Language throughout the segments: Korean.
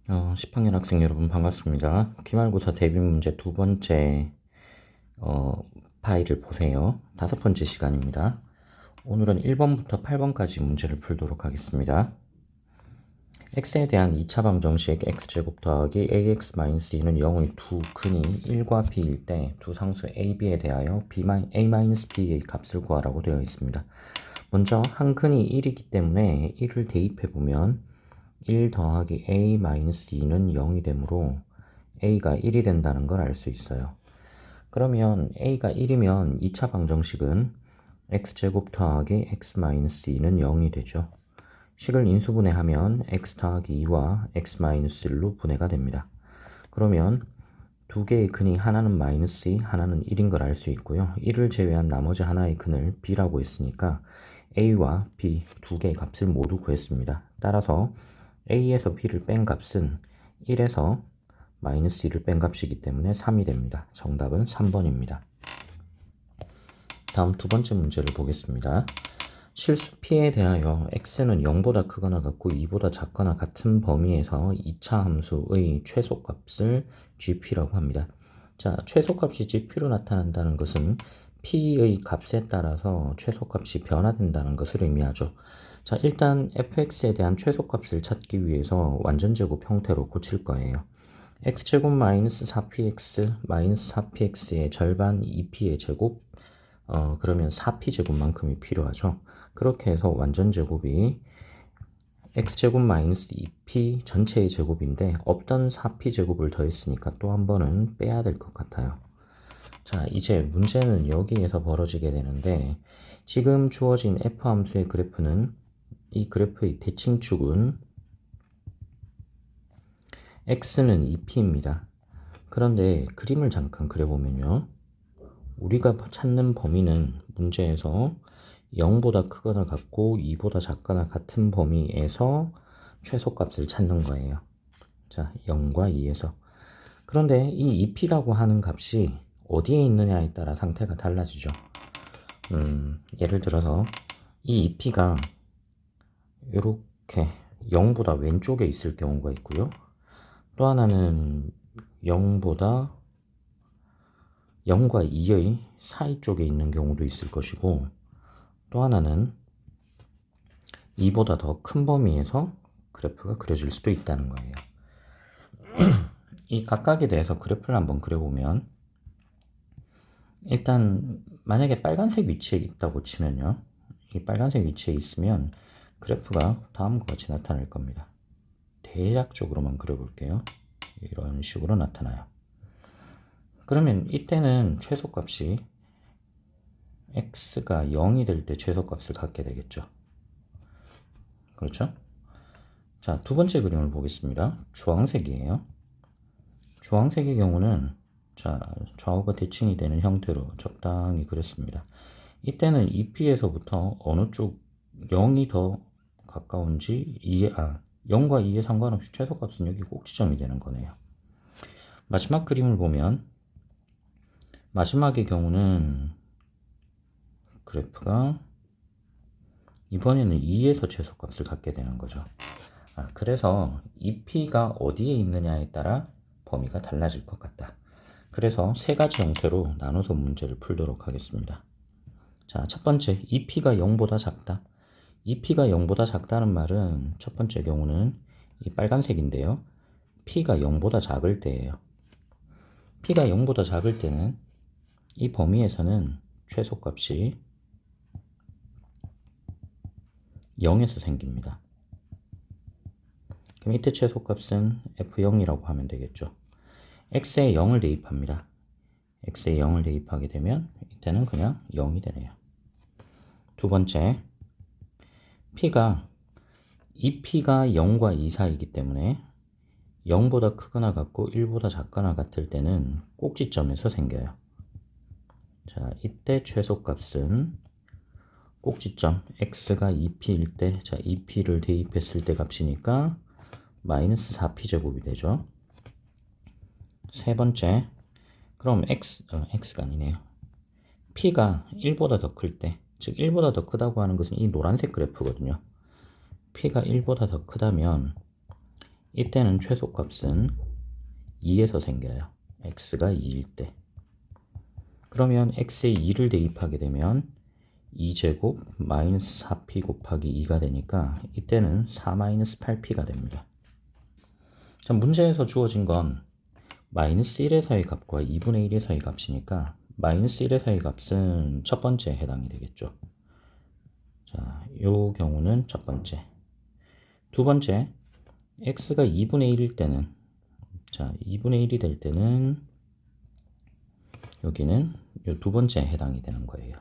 10학년 학생 여러분 반갑습니다. 기말고사 대비 문제 두 번째 파일을 보세요. 다섯 번째 시간입니다. 오늘은 1번부터 8번까지 문제를 풀도록 하겠습니다. x에 대한 2차 방정식 x제곱 더하기 ax-b는 0의 두 근이 1과 b일 때 두 상수 a, b에 대하여 a-b의 값을 구하라고 되어 있습니다. 먼저 한 근이 1이기 때문에 1을 대입해보면 1 더하기 a-2는 0이 되므로 a가 1이 된다는 걸 알 수 있어요. 그러면 a가 1이면 2차 방정식은 x제곱 더하기 x-2는 0이 되죠. 식을 인수분해하면 x 더하기 2와 x-1로 분해가 됩니다. 그러면 두 개의 근이 하나는 마이너스 2, 하나는 1인 걸 알 수 있고요. 1을 제외한 나머지 하나의 근을 b라고 했으니까 a와 b 두 개의 값을 모두 구했습니다. 따라서 a에서 b를 뺀 값은 1에서 마이너스 2를 뺀 값이기 때문에 3이 됩니다. 정답은 3번입니다. 다음 두 번째 문제를 보겠습니다. 실수 p에 대하여 x는 0보다 크거나 같고 2보다 작거나 같은 범위에서 2차 함수의 최소값을 gp라고 합니다. 자, 최소값이 gp로 나타난다는 것은 p의 값에 따라서 최소값이 변화된다는 것을 의미하죠. 자, 일단 fx에 대한 최소값을 찾기 위해서 완전제곱 형태로 고칠 거예요. x제곱 마이너스 4px 마이너스 4px의 절반 2p의 제곱, 그러면 4p제곱만큼이 필요하죠. 그렇게 해서 완전제곱이 x제곱 마이너스 2p 전체의 제곱인데 없던 4p제곱을 더했으니까 또 한 번은 빼야 될 것 같아요. 자, 이제 문제는 여기에서 벌어지게 되는데 지금 주어진 f함수의 그래프는 이 그래프의 대칭축은 x는 2p입니다. 그런데 그림을 잠깐 그려보면요. 우리가 찾는 범위는 문제에서 0보다 크거나 같고 2보다 작거나 같은 범위에서 최소값을 찾는 거예요. 자, 0과 2에서. 그런데 이 2p라고 하는 값이 어디에 있느냐에 따라 상태가 달라지죠. 예를 들어서 이 2p가 이렇게 0보다 왼쪽에 있을 경우가 있고요. 또 하나는 0과 2의 사이 쪽에 있는 경우도 있을 것이고, 또 하나는 2보다 더 큰 범위에서 그래프가 그려질 수도 있다는 거예요. 이 각각에 대해서 그래프를 한번 그려보면, 일단 만약에 빨간색 위치에 있다고 치면요. 이 빨간색 위치에 있으면 그래프가 다음과 같이 나타날 겁니다. 대략적으로만 그려볼게요. 이런 식으로 나타나요. 그러면 이때는 최소값이 x가 0이 될 때 최소값을 갖게 되겠죠. 그렇죠? 자, 두 번째 그림을 보겠습니다. 주황색이에요. 주황색의 경우는 자, 좌우가 대칭이 되는 형태로 적당히 그렸습니다. 이때는 2p에서부터 어느 쪽 0이 더 가까운지 0과 2에 상관없이 최소값은 여기 꼭지점이 되는 거네요. 마지막 그림을 보면 마지막의 경우는 그래프가 이번에는 2에서 최소값을 갖게 되는 거죠. 그래서 2p가 어디에 있느냐에 따라 범위가 달라질 것 같다. 그래서 세 가지 형태로 나눠서 문제를 풀도록 하겠습니다. 자, 첫 번째, 2p가 0보다 작다. 2p가 0보다 작다는 말은 첫 번째 경우는 이 빨간색인데요. p가 0보다 작을 때예요. p가 0보다 작을 때는 이 범위에서는 최소값이 0에서 생깁니다. 그럼 이때 최소값은 f0이라고 하면 되겠죠. x에 0을 대입합니다. x에 0을 대입하게 되면 이때는 그냥 0이 되네요. 두 번째, p가 2p가 0과 2 사이이기 때문에 0보다 크거나 같고 1보다 작거나 같을 때는 꼭지점에서 생겨요. 자, 이때 최소값은 꼭지점 x가 2p일 때, 자, 2p를 대입했을 때 값이니까 마이너스 4p제곱이 되죠. 세 번째, 그럼 x가 아니네요. p가 1보다 더 클 때, 즉 1보다 더 크다고 하는 것은 이 노란색 그래프거든요. p가 1보다 더 크다면 이때는 최소값은 2에서 생겨요. x가 2일 때. 그러면 x에 2를 대입하게 되면 2제곱 마이너스 4p 곱하기 2가 되니까 이때는 4 마이너스 8p가 됩니다. 자, 문제에서 주어진 건 마이너스 1에서의 값과 2분의 1에서의 값이니까 마이너스 1에서의 값은 첫 번째에 해당이 되겠죠. 자, 요 경우는 첫 번째. 두 번째, x가 2분의 1일 때는, 자, 2분의 1이 될 때는 여기는 요 두 번째에 해당이 되는 거예요.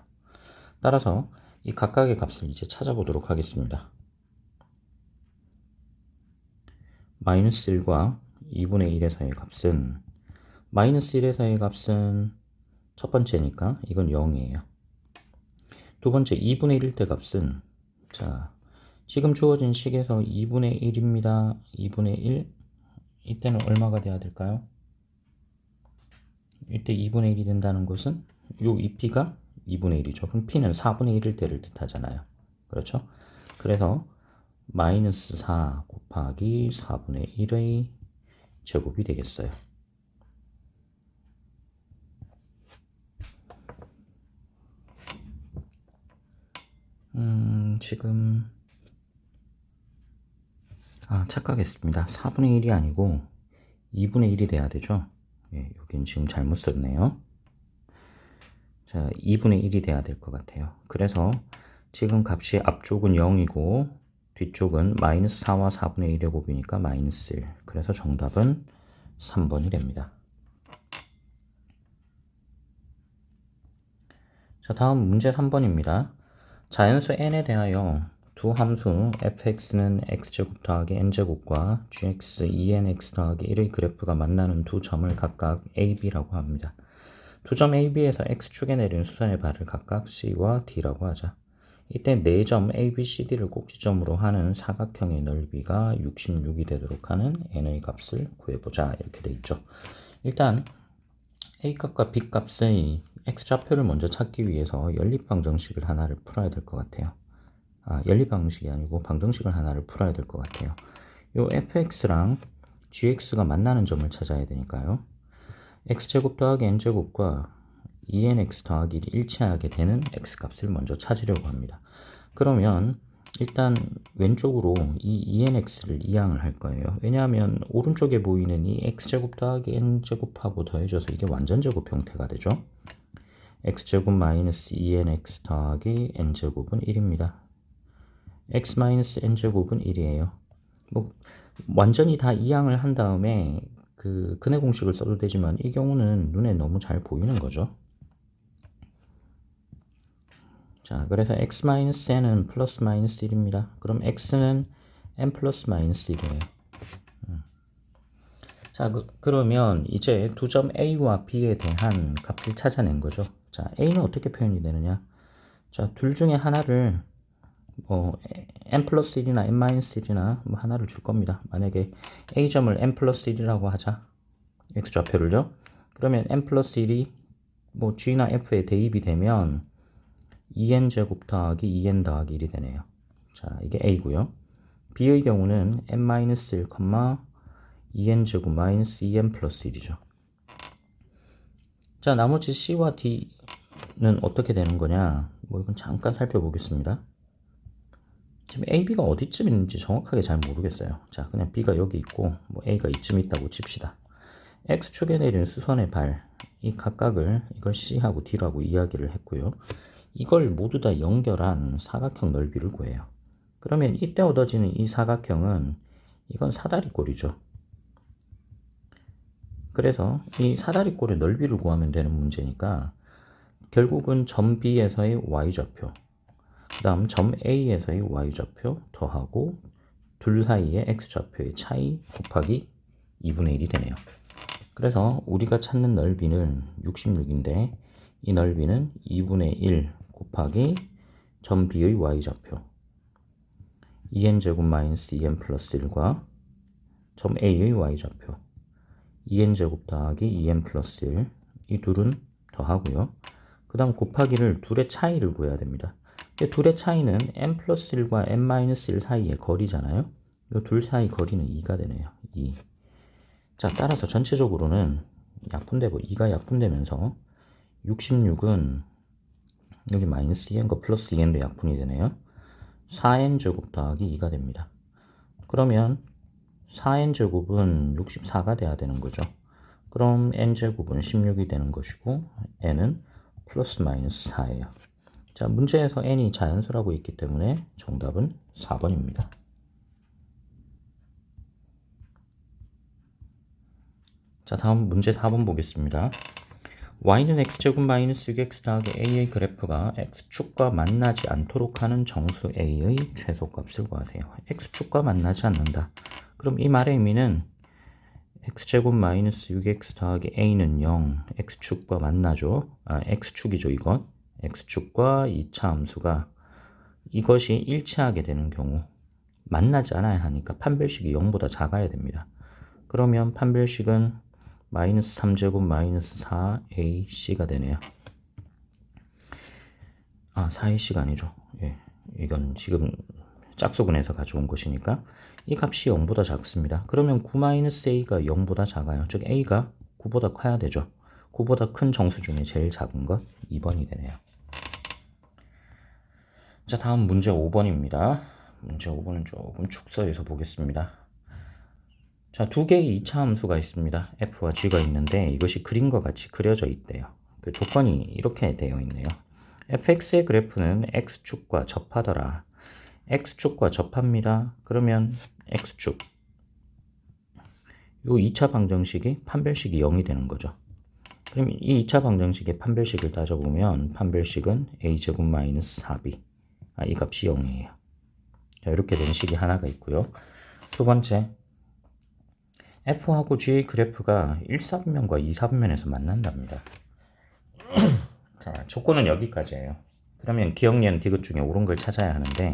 따라서 이 각각의 값을 이제 찾아보도록 하겠습니다. 마이너스 1과 2분의 1에서의 값은, 마이너스 1에서의 값은 첫 번째니까 이건 0이에요. 두 번째 2분의 1일 때 값은, 자, 지금 주어진 식에서 2분의 1입니다. 2분의 1, 이때는 얼마가 돼야 될까요? 이때 2분의 1이 된다는 것은 요 2p가 2분의 1이죠. 그럼 p는 4분의 1일 때를 뜻하잖아요. 그렇죠? 그래서 마이너스 4 곱하기 4분의 1의 제곱이 되겠어요. 지금 착각했습니다. 4분의 1이 아니고 2분의 1이 돼야 되죠. 예, 여긴 지금 잘못 썼네요. 자, 2분의 1이 돼야 될 것 같아요. 그래서 지금 값이 앞쪽은 0이고 뒤쪽은 마이너스 4와 4분의 1의 곱이니까 마이너스 1. 그래서 정답은 3번이 됩니다. 자, 다음 문제 3번입니다. 자연수 n에 대하여 두 함수 fx는 x제곱 더하기 n제곱과 gx 2nx 더하기 1의 그래프가 만나는 두 점을 각각 a, b라고 합니다. 두 점 a, b에서 x축에 내린 수선의 발을 각각 c와 d라고 하자. 이때 4점 a, b, c, d를 꼭지점으로 하는 사각형의 넓이가 66이 되도록 하는 n의 값을 구해보자. 이렇게 돼 있죠. 일단 a값과 b값의 x좌표를 먼저 찾기 위해서 연립방정식을 하나를 풀어야 될 것 같아요. 연립방정식이 아니고 방정식을 하나를 풀어야 될 것 같아요. 요 fx랑 gx가 만나는 점을 찾아야 되니까요. x제곱 더하기 n제곱과 2nx 더하기 1이 일치하게 되는 x값을 먼저 찾으려고 합니다. 그러면 일단 왼쪽으로 이 2nx를 이항을 할 거예요. 왜냐하면 오른쪽에 보이는 이 x제곱 더하기 n제곱하고 더해져서 이게 완전제곱 형태가 되죠. x제곱 마이너스 2nx 더하기 n제곱은 1입니다. x 마이너스 n제곱은 1이에요. 뭐 완전히 다 이항을 한 다음에 그 근해 공식을 써도 되지만 이 경우는 눈에 너무 잘 보이는 거죠. 자, 그래서 x 마이너스 n은 플러스 마이너스 1입니다. 그럼 x는 n 플러스 마이너스 1이에요. 자, 그러면 이제 두 점 a와 b에 대한 값을 찾아낸 거죠. 자, a는 어떻게 표현이 되느냐? 자, 둘 중에 하나를 n 플러스 1이나 n 마이너스 1이나 뭐 하나를 줄 겁니다. 만약에 a점을 n 플러스 1이라고 하자. x좌표를요. 그러면 n 플러스 1이 뭐 g나 f에 대입이 되면 2n 제곱 더하기 2n 더하기 1이 되네요. 자, 이게 a고요. b의 경우는 n 마이너스 1, 2n 제곱 마이너스 2n 플러스 1이죠. 자, 나머지 c와 d는 어떻게 되는 거냐? 뭐 이건 잠깐 살펴보겠습니다. 지금 a, b가 어디쯤 있는지 정확하게 잘 모르겠어요. 자, 그냥 b가 여기 있고 뭐 a가 이쯤 있다고 칩시다. x축에 내린 수선의 발, 이 각각을 이걸 c하고 d라고 이야기를 했고요. 이걸 모두 다 연결한 사각형 넓이를 구해요. 그러면 이때 얻어지는 이 사각형은 이건 사다리꼴이죠. 그래서 이 사다리꼴의 넓이를 구하면 되는 문제니까 결국은 점 B에서의 y좌표, 그 다음 점 A에서의 y좌표 더하고 둘 사이의 x좌표의 차이 곱하기 2분의 1이 되네요. 그래서 우리가 찾는 넓이는 66인데 이 넓이는 2분의 1 곱하기 점 B의 y좌표 2n제곱 마이너스 2n 플러스 1과 점 A의 y좌표 2n제곱 더하기 2n 플러스 1, 이 둘은 더하고요. 그 다음 곱하기를 둘의 차이를 구해야 됩니다. 둘의 차이는 n 플러스 1과 n 마이너스 1 사이의 거리잖아요. 이 둘 사이 거리는 2가 되네요. 2. 자, 따라서 전체적으로는 약분되고 2가 약분되면서 66은 여기 마이너스 2n과 플러스 2n도 약분이 되네요. 4n제곱 더하기 2가 됩니다. 그러면 4n제곱은 64가 돼야 되는 거죠. 그럼 n제곱은 16이 되는 것이고 n은 플러스 마이너스 4예요. 자, 문제에서 n이 자연수라고 있기 때문에 정답은 4번입니다. 자, 다음 문제 4번 보겠습니다. y는 x제곱 마이너스 6x 더하기 a의 그래프가 x축과 만나지 않도록 하는 정수 a의 최소값을 구하세요. x축과 만나지 않는다. 그럼 이 말의 의미는 x제곱 마이너스 6x 더하기 a는 0, x축과 만나죠. x축이죠, 이건. x축과 2차 함수가 이것이 일치하게 되는 경우 만나지 않아야 하니까 판별식이 0보다 작아야 됩니다. 그러면 판별식은 마이너스 3제곱 마이너스 4ac가 되네요. 4ac가 아니죠. 예, 이건 지금 짝수근에서 가져온 것이니까 이 값이 0보다 작습니다. 그러면 9-a가 0보다 작아요. 즉 a가 9보다 커야 되죠. 9보다 큰 정수 중에 제일 작은 것 2번이 되네요. 자, 다음 문제 5번입니다. 문제 5번은 조금 축소해서 보겠습니다. 자, 두 개의 2차 함수가 있습니다. f와 g가 있는데 이것이 그림과 같이 그려져 있대요. 그 조건이 이렇게 되어 있네요. fx의 그래프는 x축과 접하더라. x축과 접합니다. 그러면 x축 이 2차 방정식이 판별식이 0이 되는 거죠. 그럼 이 2차 방정식의 판별식을 따져보면 판별식은 a제곱 마이너스 4b 이 값이 0이에요. 자, 이렇게 된 식이 하나가 있고요. 두 번째 f하고 g의 그래프가 1사분면과 2사분면에서 만난답니다. 자, 조건은 여기까지예요. 그러면 기억년 디귿 중에 옳은 걸 찾아야 하는데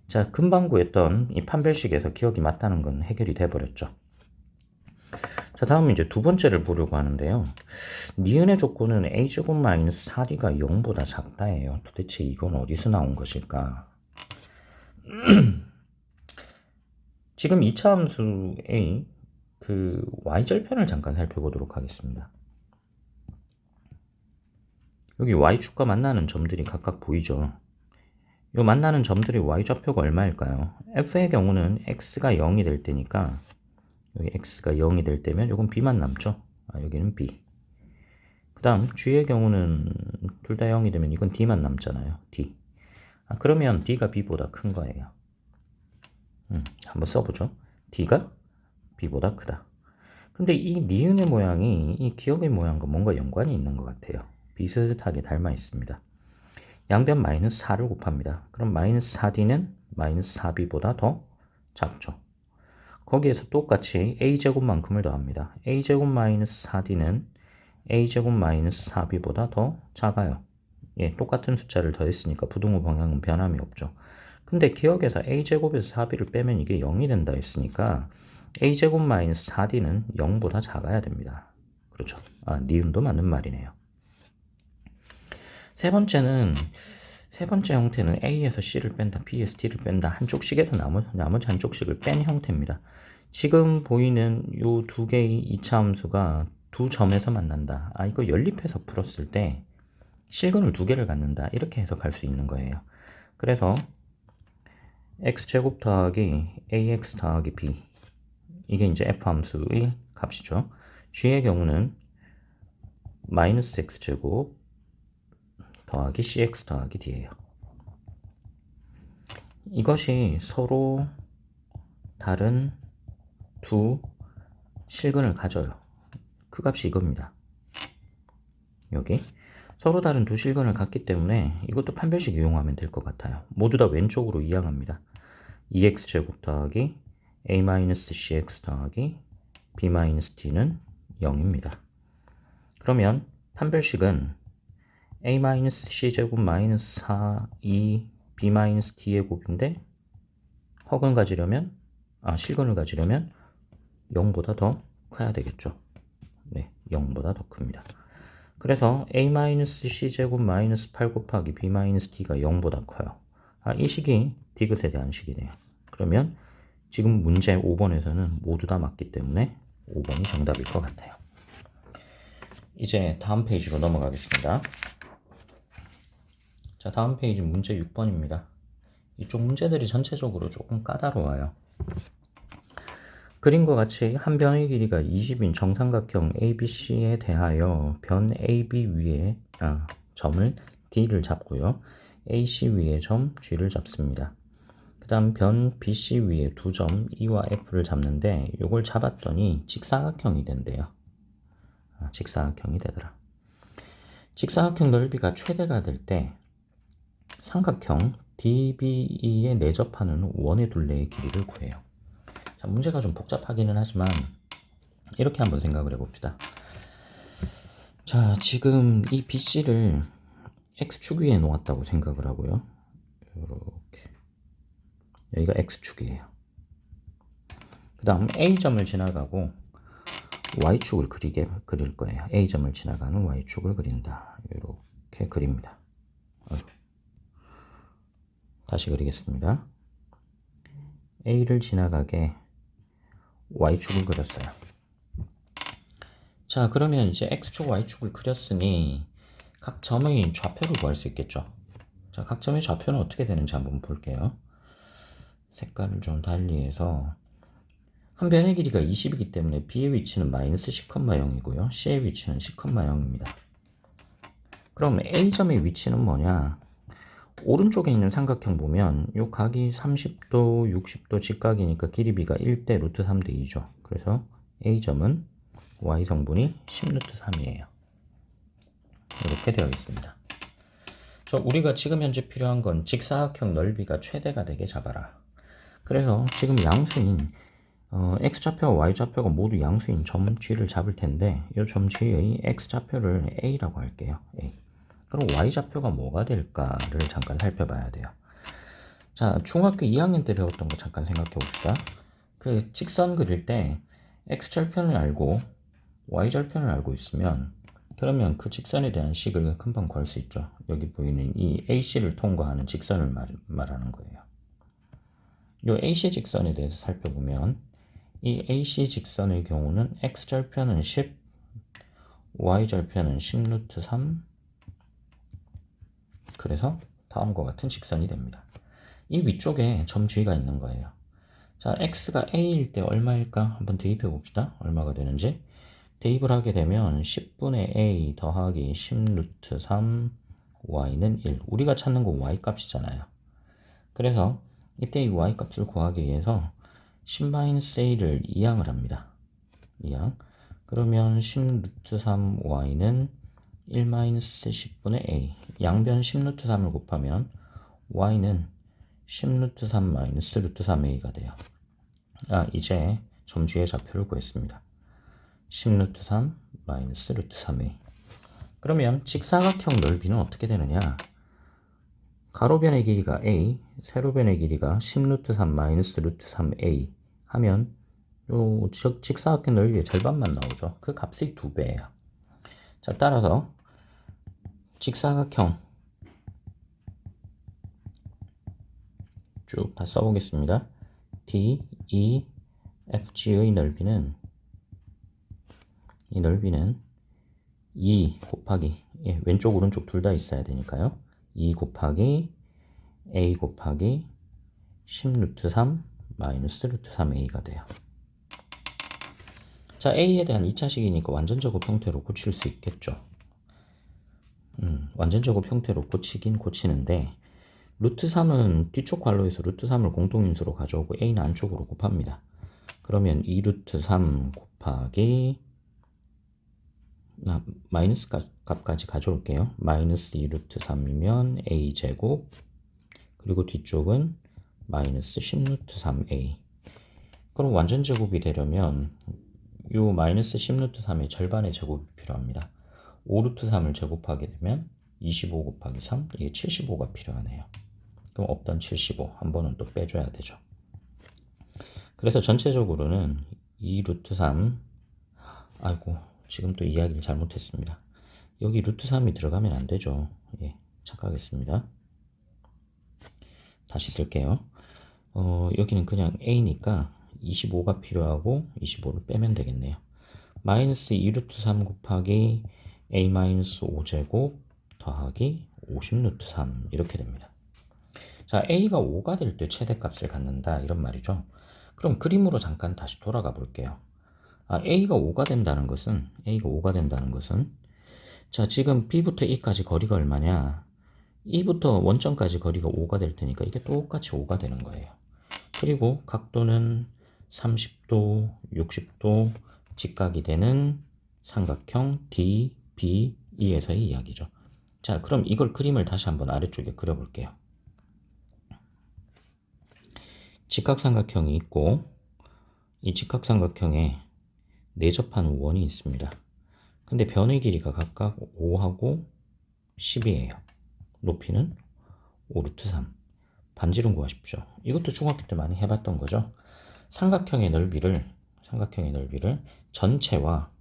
자, 금방 구했던 이 판별식에서 기억이 맞다는 건 해결이 돼버렸죠. 자, 다음 이제 두 번째를 보려고 하는데요. 니은의 조건은 a제곱 마이너스 4d가 0보다 작다예요. 도대체 이건 어디서 나온 것일까? 지금 2차 함수의 그 y절편을 잠깐 살펴보도록 하겠습니다. 여기 y축과 만나는 점들이 각각 보이죠. 이 만나는 점들의 y좌표가 얼마일까요? f의 경우는 x가 0이 될 때니까 여기 x가 0이 될 때면 이건 b만 남죠. 여기는 b. 그 다음 g의 경우는 둘 다 0이 되면 이건 d만 남잖아요. d. 그러면 d가 b보다 큰 거예요. 한번 써보죠. d가 b보다 크다. 근데 이 니은의 모양이 이 기억의 모양과 뭔가 연관이 있는 것 같아요. 비슷하게 닮아 있습니다. 양변 마이너스 4를 곱합니다. 그럼 마이너스 4d는 마이너스 4b보다 더 작죠. 거기에서 똑같이 a제곱만큼을 더합니다. a제곱 마이너스 4d는 a제곱 마이너스 4b보다 더 작아요. 예, 똑같은 숫자를 더했으니까 부등호 방향은 변함이 없죠. 근데 기억에서 a제곱에서 4b를 빼면 이게 0이 된다 했으니까 a제곱 마이너스 4d는 0보다 작아야 됩니다. 그렇죠. 니은도 맞는 말이네요. 세 번째 형태는 A에서 C를 뺀다, B에서 D를 뺀다. 한쪽씩에서 나머지 한쪽씩을 뺀 형태입니다. 지금 보이는 이 두 개의 2차 함수가 두 점에서 만난다. 이거 연립해서 풀었을 때 실근을 두 개를 갖는다. 이렇게 해석할 수 있는 거예요. 그래서 x제곱 더하기 ax 더하기 b 이게 이제 f 함수의 값이죠. g의 경우는 마이너스 x제곱 더하기 cx 더하기 d예요. 이것이 서로 다른 두 실근을 가져요. 그 값이 이겁니다. 여기 서로 다른 두 실근을 갖기 때문에 이것도 판별식 이용하면 될 것 같아요. 모두 다 왼쪽으로 이항합니다. 2x제곱 더하기 a-cx 더하기 b-d는 0입니다. 그러면 판별식은 a-c제곱 마이너스 4, 2b-d의 곱인데 허근을 가지려면 실근을 가지려면 0보다 더 커야 되겠죠. 네, 0보다 더 큽니다. 그래서 a-c제곱 마이너스 8 곱하기 b-d가 0보다 커요. 이 식이 디귿에 대한 식이네요. 그러면 지금 문제 5번에서는 모두 다 맞기 때문에 5번이 정답일 것 같아요. 이제 다음 페이지로 넘어가겠습니다. 자, 다음 페이지 문제 6번입니다. 이쪽 문제들이 전체적으로 조금 까다로워요. 그림과 같이 한 변의 길이가 20인 정삼각형 ABC에 대하여 변 AB 위에 점을 D를 잡고요. AC 위에 점 G를 잡습니다. 그 다음 변 BC 위에 두 점 E와 F를 잡는데 이걸 잡았더니 직사각형이 된대요. 직사각형이 되더라. 직사각형 넓이가 최대가 될 때 삼각형 DBE에 내접하는 원의 둘레의 길이를 구해요. 자, 문제가 좀 복잡하기는 하지만 이렇게 한번 생각을 해봅시다. 자, 지금 이 BC를 X축 위에 놓았다고 생각을 하고요. 이렇게 여기가 X축이에요. 그 다음 A점을 지나가고 Y축을 그릴 거예요. A점을 지나가는 Y축을 그린다. 이렇게 그립니다. 다시 그리겠습니다. A를 지나가게 Y축을 그렸어요. 자, 그러면 이제 X축, Y축을 그렸으니 각 점의 좌표를 구할 수 있겠죠. 자, 각 점의 좌표는 어떻게 되는지 한번 볼게요. 색깔을 좀 달리해서 한 변의 길이가 20이기 때문에 B의 위치는 마이너스 10,0이고요. C의 위치는 10,0입니다. 그럼 A점의 위치는 뭐냐? 오른쪽에 있는 삼각형 보면 이 각이 30도, 60도 직각이니까 길이 B가 1대 루트 3대 2죠. 그래서 A점은 Y성분이 10루트 3이에요. 이렇게 되어 있습니다. 우리가 지금 현재 필요한 건 직사각형 넓이가 최대가 되게 잡아라. 그래서 지금 양수인 X좌표와 Y좌표가 모두 양수인 점 G를 잡을 텐데 이 점 G의 X좌표를 A라고 할게요. A. 그럼 Y좌표가 뭐가 될까를 잠깐 살펴봐야 돼요. 자, 중학교 2학년 때 배웠던 거 잠깐 생각해 봅시다. 그 직선 그릴 때 X절편을 알고 Y절편을 알고 있으면 그러면 그 직선에 대한 식을 금방 구할 수 있죠. 여기 보이는 이 AC를 통과하는 직선을 말하는 거예요. 이 AC 직선에 대해서 살펴보면 이 AC 직선의 경우는 X절편은 10, Y절편은 10루트 3, 그래서 다음과 같은 직선이 됩니다. 이 위쪽에 점 G가 있는 거예요. 자, X가 A일 때 얼마일까? 한번 대입해 봅시다. 얼마가 되는지. 대입을 하게 되면 10분의 A 더하기 10루트 3 Y는 1. 우리가 찾는 건 Y 값이잖아요. 그래서 이때 이 Y 값을 구하기 위해서 10-A를 이항을 합니다. 이항. 그러면 10루트 3 Y는 1-10분의 A. 양변 10루트 3을 곱하면 Y는 10루트 3 마이너스 루트 3A가 돼요. 이제 점 G의 좌표를 구했습니다. 10루트 3 마이너스 루트 3A. 그러면 직사각형 넓이는 어떻게 되느냐? 가로변의 길이가 A, 세로변의 길이가 10루트 3 마이너스 루트 3A 하면 요 직사각형 넓이의 절반만 나오죠. 그 값이 2배예요. 자, 따라서 직사각형 쭉 다 써보겠습니다. D, E, F, G의 넓이는 이 넓이는 2 곱하기 왼쪽 오른쪽 둘 다 있어야 되니까요. 2 곱하기 A 곱하기 10루트 3 마이너스 루트 3A가 돼요. 자, A에 대한 2차식이니까 완전제곱 형태로 고칠 수 있겠죠. 완전제곱 형태로 고치긴 고치는데 루트 3은 뒤쪽 괄호에서 루트 3을 공통인수로 가져오고 A는 안쪽으로 곱합니다. 그러면 2루트 3 곱하기 마이너스 값까지 가져올게요. 마이너스 2루트 3이면 A제곱 그리고 뒤쪽은 마이너스 10루트 3A. 그럼 완전제곱이 되려면 이 마이너스 10루트 3의 절반의 제곱이 필요합니다. 5루트 3을 제곱하게 되면 25 곱하기 3, 이게 75가 필요하네요. 그럼 없던 75, 한 번은 또 빼줘야 되죠. 그래서 전체적으로는 2루트 3, 아이고, 지금 또 이야기를 잘못했습니다. 여기 루트 3이 들어가면 안 되죠. 착각했습니다. 다시 쓸게요. 여기는 그냥 a니까 25가 필요하고 25를 빼면 되겠네요. 마이너스 2루트 3 곱하기 a 마이너스 5제곱 더하기 50 루트 3 이렇게 됩니다. 자, a가 5가 될 때 최대값을 갖는다 이런 말이죠. 그럼 그림으로 잠깐 다시 돌아가 볼게요. a가 5가 된다는 것은 자, 지금 b부터 e까지 거리가 얼마냐? e부터 원점까지 거리가 5가 될 테니까 이게 똑같이 5가 되는 거예요. 그리고 각도는 30도, 60도 직각이 되는 삼각형 DBE에서의 이야기죠. 자, 그럼 이걸 그림을 다시 한번 아래쪽에 그려볼게요. 직각삼각형이 있고 이 직각삼각형에 내접한 원이 있습니다. 근데 변의 길이가 각각 5하고 10이에요. 높이는 5루트 3. 반지름 구하십시오. 이것도 중학교 때 많이 해봤던 거죠. 삼각형의 넓이를 전체와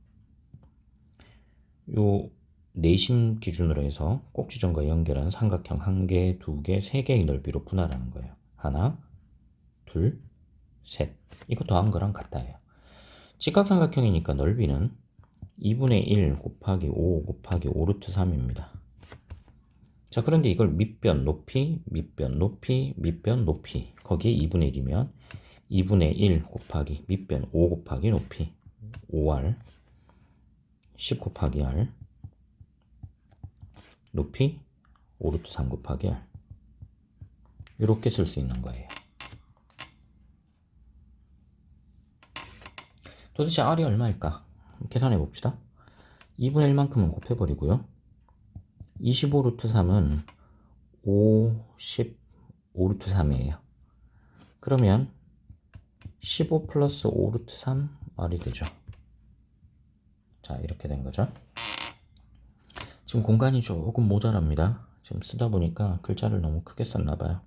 요 내심 기준으로 해서 꼭지점과 연결한 삼각형 1개, 2개, 3개의 넓이로 분할하는 거예요. 하나, 둘, 셋. 이거 더한 거랑 같아요. 직각삼각형이니까 넓이는 2분의 1 곱하기 5 곱하기 5루트 3입니다. 자, 그런데 이걸 밑변 높이, 밑변 높이, 밑변 높이 거기에 2분의 1이면 2분의 1 곱하기 밑변 5 곱하기 높이 5r 10 곱하기 r 높이 5루트 3 곱하기 r 이렇게 쓸 수 있는 거예요. 도대체 r이 얼마일까? 계산해 봅시다. 2분의 1만큼은 곱해버리고요. 25루트 3은 50 5루트 3이에요. 그러면 15 플러스 5루트 3 r이 되죠. 자, 이렇게 된 거죠. 지금 공간이 조금 모자랍니다. 지금 쓰다 보니까 글자를 너무 크게 썼나 봐요.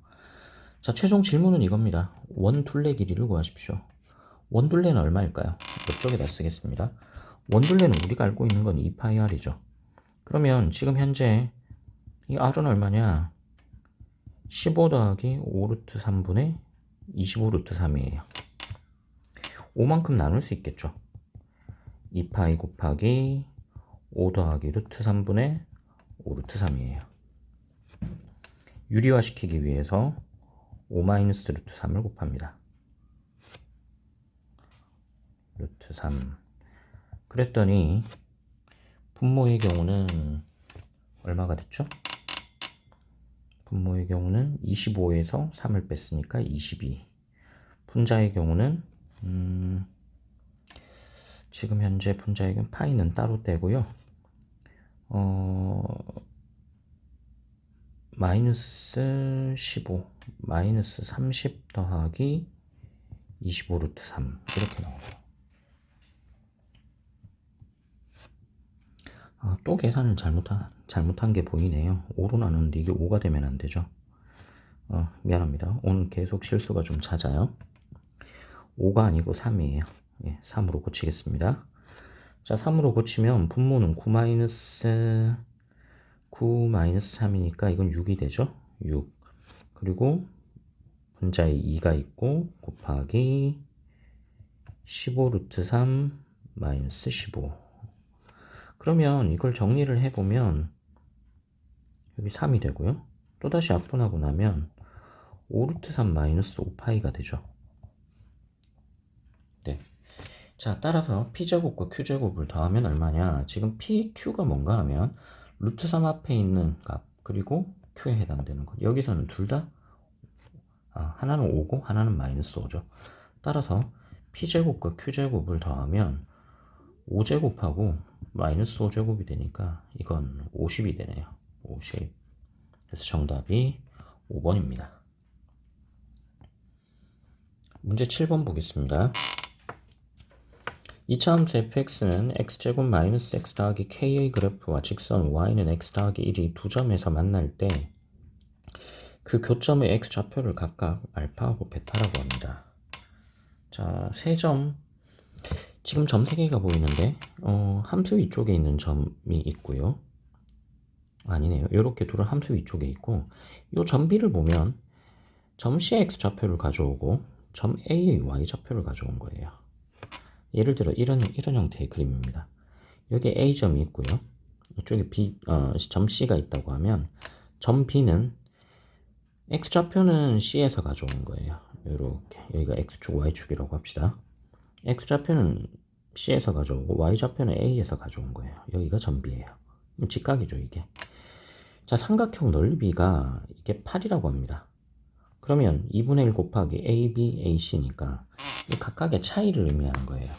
자, 최종 질문은 이겁니다. 원둘레 길이를 구하십시오. 원둘레는 얼마일까요? 이쪽에다 쓰겠습니다. 원둘레는 우리가 알고 있는 건 2파이 r이죠. 그러면 지금 현재 이 r은 얼마냐? 15 더하기 5루트 3분의 25루트 3이에요. 5만큼 나눌 수 있겠죠. 2파이 곱하기 5 더하기 루트 3분의 5루트 3이에요. 유리화 시키기 위해서 5 마이너스 루트 3을 곱합니다. 루트 3. 그랬더니 분모의 경우는 얼마가 됐죠? 분모의 경우는 25에서 3을 뺐으니까 22. 분자의 경우는 지금 현재 분자의 경우 파이는 따로 떼고요. 마이너스 15, 마이너스 30 더하기 25 루트 3 이렇게 나오네요. 또 계산을 잘못한 게 보이네요. 5로 나누는데 이게 5가 되면 안 되죠. 미안합니다. 오늘 계속 실수가 좀 잦아요. 5가 아니고 3이에요. 예, 3으로 고치겠습니다. 자, 3으로 고치면 분모는 9 마이너스 3이니까 이건 6이 되죠. 6. 그리고 분자에 2가 있고 곱하기 15 루트 3 마이너스 15. 그러면 이걸 정리를 해보면 여기 3이 되고요. 또다시 약분하고 나면 5 루트 3 마이너스 5파이가 되죠. 네. 자, 따라서 P제곱과 Q제곱을 더하면 얼마냐? 지금 P, Q가 뭔가 하면 루트 3 앞에 있는 값 그리고 Q에 해당되는 것. 여기서는 둘 다 하나는 5고 하나는 마이너스 5죠. 따라서 P제곱과 Q제곱을 더하면 5제곱하고 마이너스 5제곱이 되니까 이건 50이 되네요. 50. 그래서 정답이 5번입니다. 문제 7번 보겠습니다. 2차 함수 fx는 x제곱 마이너스 x 더하기 k의 그래프와 직선 y는 x 더하기 1이 두 점에서 만날 때 그 교점의 x좌표를 각각 알파하고 베타라고 합니다. 자, 세 점, 지금 점 3개가 보이는데 함수 위쪽에 있는 점이 있고요. 아니네요. 이렇게 둘은 함수 위쪽에 있고 이 점비를 보면 점 C의 X좌표를 가져오고 점 A의 Y좌표를 가져온 거예요. 예를 들어 이런 형태의 그림입니다. 여기에 A점이 있고요. 이쪽에 점 C가 있다고 하면 점 B는 X좌표는 C에서 가져온 거예요. 이렇게 여기가 X축, Y축이라고 합시다. X좌표는 C에서 가져오고 Y좌표는 A에서 가져온 거예요. 여기가 점 B예요. 직각이죠 이게. 자, 삼각형 넓이가 이게 8이라고 합니다. 그러면 2분의 1 곱하기 AB, AC니까 이 각각의 차이를 의미하는 거예요.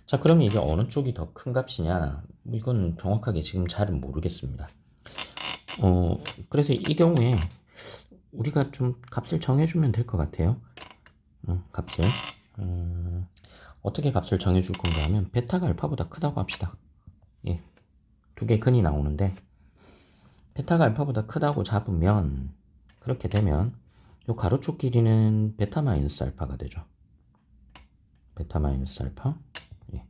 자, 그러면 이게 어느 쪽이 더 큰 값이냐? 이건 정확하게 지금 잘은 모르겠습니다. 그래서 이 경우에 우리가 좀 값을 정해주면 될 것 같아요. 값을. 어떻게 값을 정해줄 건가 하면 베타가 알파보다 크다고 합시다. 예, 두 개 근이 나오는데 베타가 알파보다 크다고 잡으면 그렇게 되면 요 가로축 길이는 베타 마이너스 알파가 되죠. 베타 마이너스 알파. 예.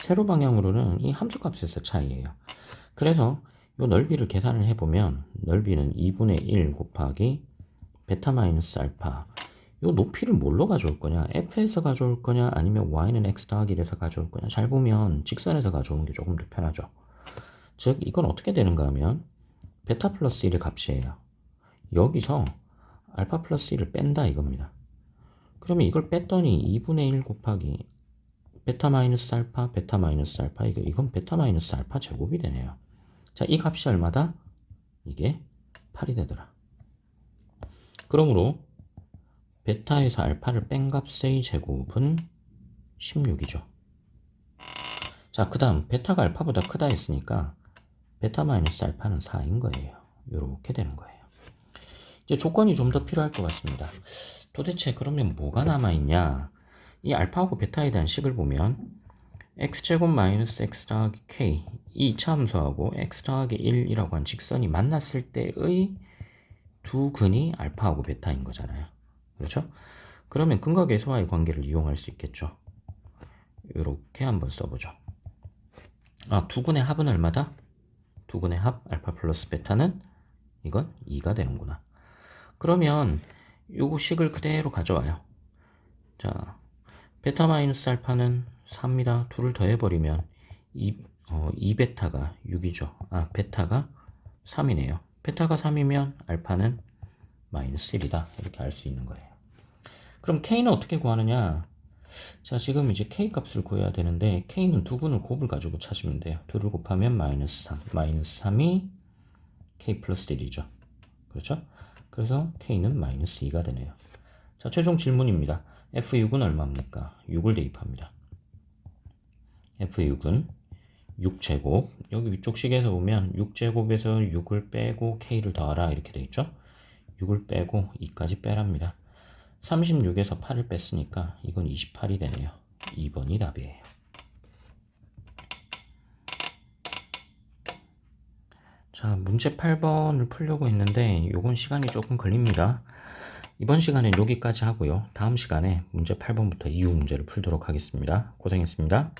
세로 방향으로는 이 함수값에서 차이예요. 그래서 요 넓이를 계산을 해보면 넓이는 2분의 1 곱하기 베타 마이너스 알파. 요 높이를 뭘로 가져올 거냐? f에서 가져올 거냐? 아니면 y는 x 더하기 1에서 가져올 거냐? 잘 보면 직선에서 가져오는 게 조금 더 편하죠. 즉 이건 어떻게 되는가 하면 베타 플러스 1의 값이에요. 여기서 알파 플러스 1을 뺀다 이겁니다. 그러면 이걸 뺐더니 2분의 1 곱하기 베타 마이너스 알파, 베타 마이너스 알파, 이건 베타 마이너스 알파 제곱이 되네요. 자, 이 값이 얼마다? 이게 8이 되더라. 그러므로 베타에서 알파를 뺀 값의 제곱은 16이죠. 자, 그 다음 베타가 알파보다 크다 했으니까 베타 마이너스 알파는 4인 거예요. 이렇게 되는 거예요. 이제 조건이 좀 더 필요할 것 같습니다. 도대체 그러면 뭐가 남아있냐? 이 알파하고 베타에 대한 식을 보면 x제곱 마이너스 x 더하기 k 이 2차 함수하고 x 더하기 1이라고 한 직선이 만났을 때의 두 근이 알파하고 베타인 거잖아요. 그렇죠? 그러면 근과 계수와의 관계를 이용할 수 있겠죠. 이렇게 한번 써보죠. 두 근의 합은 얼마다? 두 근의 합 알파 플러스 베타는 이건 2가 되는구나. 그러면 요 식을 그대로 가져와요. 자, 베타 마이너스 알파는 4입니다. 둘을 더해버리면 2베타가 6이죠. 베타가 3이네요. 베타가 3이면 알파는 마이너스 1이다. 이렇게 알 수 있는 거예요. 그럼 K는 어떻게 구하느냐? 자, 지금 이제 K 값을 구해야 되는데 K는 두 근을 곱을 가지고 찾으면 돼요. 둘을 곱하면 마이너스 3. 마이너스 3이 K 플러스 1이죠. 그렇죠? 그래서 K는 마이너스 2가 되네요. 자, 최종 질문입니다. F6은 얼마입니까? 6을 대입합니다. F6은 6제곱. 여기 위쪽 식에서 보면 6제곱에서 6을 빼고 K를 더하라 이렇게 돼 있죠? 6을 빼고 2까지 빼랍니다. 36에서 8을 뺐으니까 이건 28이 되네요. 2번이 답이에요. 자, 문제 8번을 풀려고 했는데 요건 시간이 조금 걸립니다. 이번 시간엔 여기까지 하고요. 다음 시간에 문제 8번부터 이후 문제를 풀도록 하겠습니다. 고생했습니다.